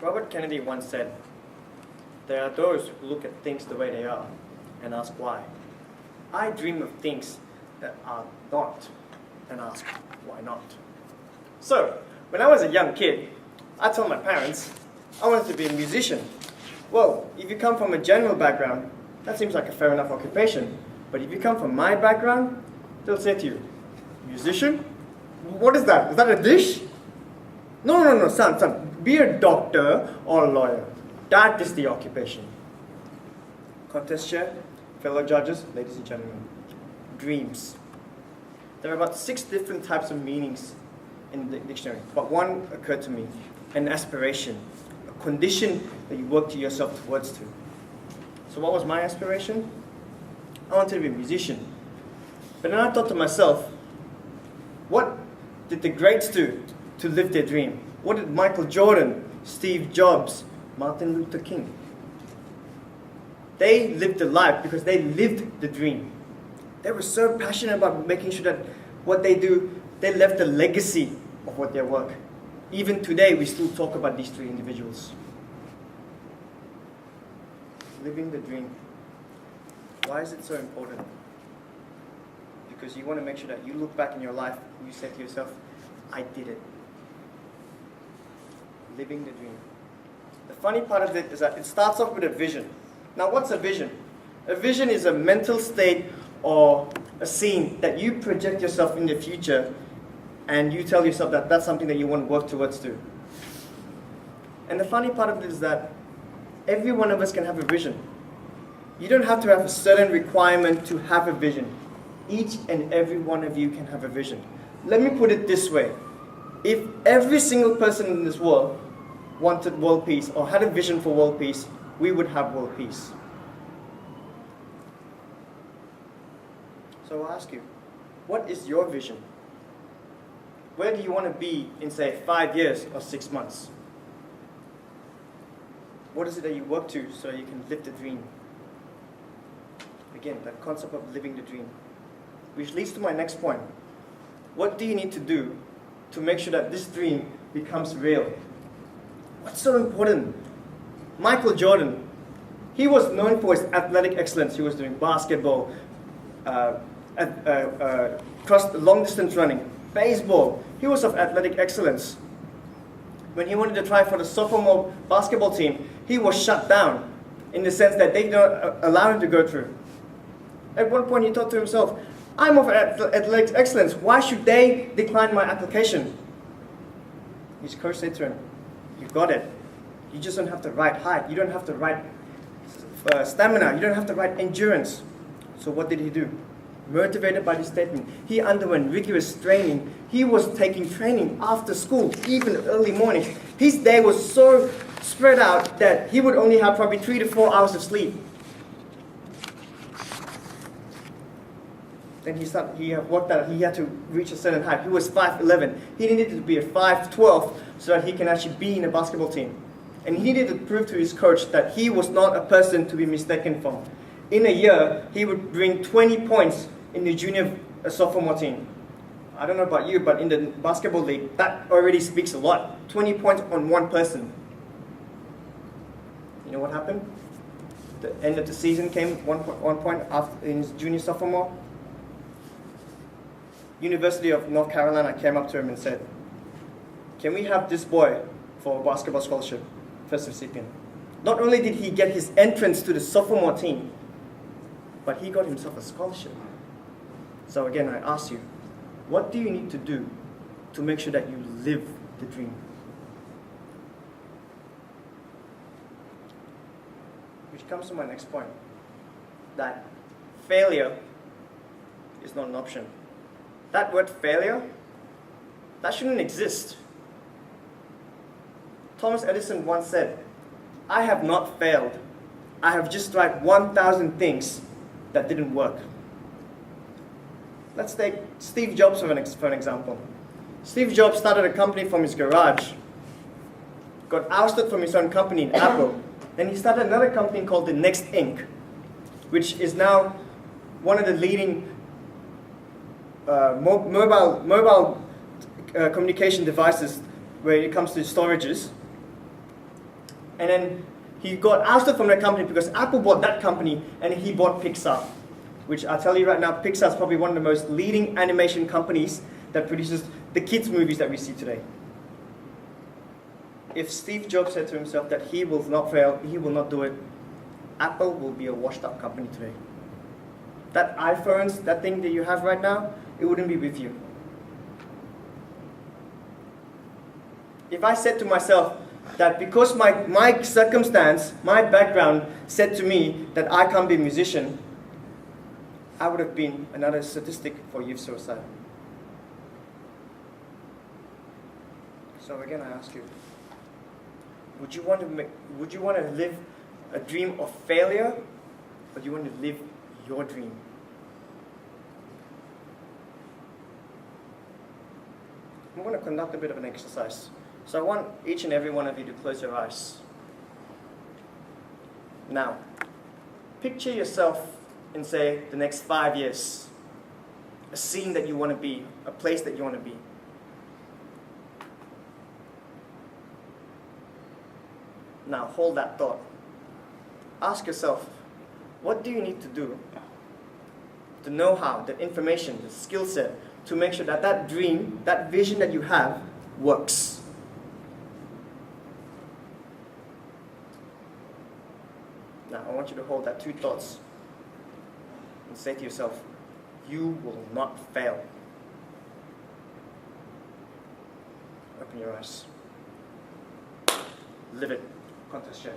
Robert Kennedy once said, "There are those who look at things the way they are and ask why. I dream of things that are not and ask why not." So, when I was a young kid, I told my parents I wanted to be a musician. Well, if you come from a general background, that seems like a fair enough occupation. But if you come from my background, they'll say to you, "Musician? What is that? Is that a dish?" No, son, be a doctor or a lawyer. That is the occupation. Contest chair, fellow judges, ladies and gentlemen, dreams. There are about 6 different types of meanings in the dictionary, but one occurred to me: an aspiration, a condition that you work to yourself towards to. So what was my aspiration? I wanted to be a musician. But then I thought to myself, what did the greats do to live their dream? What did Michael Jordan, Steve Jobs, Martin Luther King? They lived the life because they lived the dream. They were so passionate about making sure that what they do, they left a legacy of what their work. Even today, we still talk about these 3 individuals. Living the dream. Why is it so important? Because you want to make sure that you look back in your life and you say to yourself, "I did it." Living the dream. The funny part of it is that it starts off with a vision. Now, what's a vision? A vision is a mental state or a scene that you project yourself in the future and you tell yourself that that's something that you want to work towards to. And the funny part of it is that every one of us can have a vision. You don't have to have a certain requirement to have a vision. Each and every one of you can have a vision. Let me put it this way. If every single person in this world wanted world peace or had a vision for world peace, we would have world peace. So I'll ask you, what is your vision? Where do you want to be in, say, 5 years or 6 months? What is it that you work to so you can live the dream? Again, that concept of living the dream. Which leads to my next point. What do you need to do to make sure that this dream becomes real? What's so important? Michael Jordan, he was known for his athletic excellence. He was doing basketball, long distance running, baseball. He was of athletic excellence. When he wanted to try for the sophomore basketball team, he was shut down in the sense that they did not allow him to go through. At one point he thought to himself, "I'm of athletic excellence, why should they decline my application?" His coach said to him, "You got it. You just don't have the right height. You don't have the right stamina. You don't have the right endurance." So what did he do? Motivated by this statement, he underwent rigorous training. He was taking training after school, even early mornings. His day was so spread out that he would only have probably 3 to 4 hours of sleep. Then he worked out he had to reach a certain height. He was 5'11". He needed to be a 5'12" so that he can actually be in a basketball team. And he needed to prove to his coach that he was not a person to be mistaken for. In a year, he would bring 20 points in the junior sophomore team. I don't know about you, but in the basketball league, that already speaks a lot. 20 points on one person. You know what happened? The end of the season came one point after in his junior sophomore. University of North Carolina came up to him and said, "Can we have this boy for a basketball scholarship?" First recipient. Not only did he get his entrance to the sophomore team, but he got himself a scholarship. So again, I ask you, what do you need to do to make sure that you live the dream? Which comes to my next point, that failure is not an option. That word failure, that shouldn't exist. Thomas Edison once said, "I have not failed. I have just tried 1,000 things that didn't work." Let's take Steve Jobs for an example. Steve Jobs started a company from his garage, got ousted from his own company in Apple. Then he started another company called the Next Inc., which is now one of the leading mobile communication devices where it comes to storages. And then he got ousted from that company because Apple bought that company and he bought Pixar. Which I'll tell you right now, Pixar is probably one of the most leading animation companies that produces the kids' movies that we see today. If Steve Jobs said to himself that he will not fail, he will not do it, Apple will be a washed up company today. That iPhones, that thing that you have right now, it wouldn't be with you. If I said to myself that because my circumstance, my background said to me that I can't be a musician, I would have been another statistic for youth suicide. So again, I ask you, would you want to live a dream of failure, or do you want to live your dream? I'm going to conduct a bit of an exercise. So I want each and every one of you to close your eyes. Now, picture yourself in, say, the next 5 years. A scene that you want to be, a place that you want to be. Now, hold that thought. Ask yourself, what do you need to do? The know-how, the information, the skill set, to make sure that that dream, that vision that you have, works. Now, I want you to hold that 2 thoughts and say to yourself, you will not fail. Open your eyes. Live it. Contest share.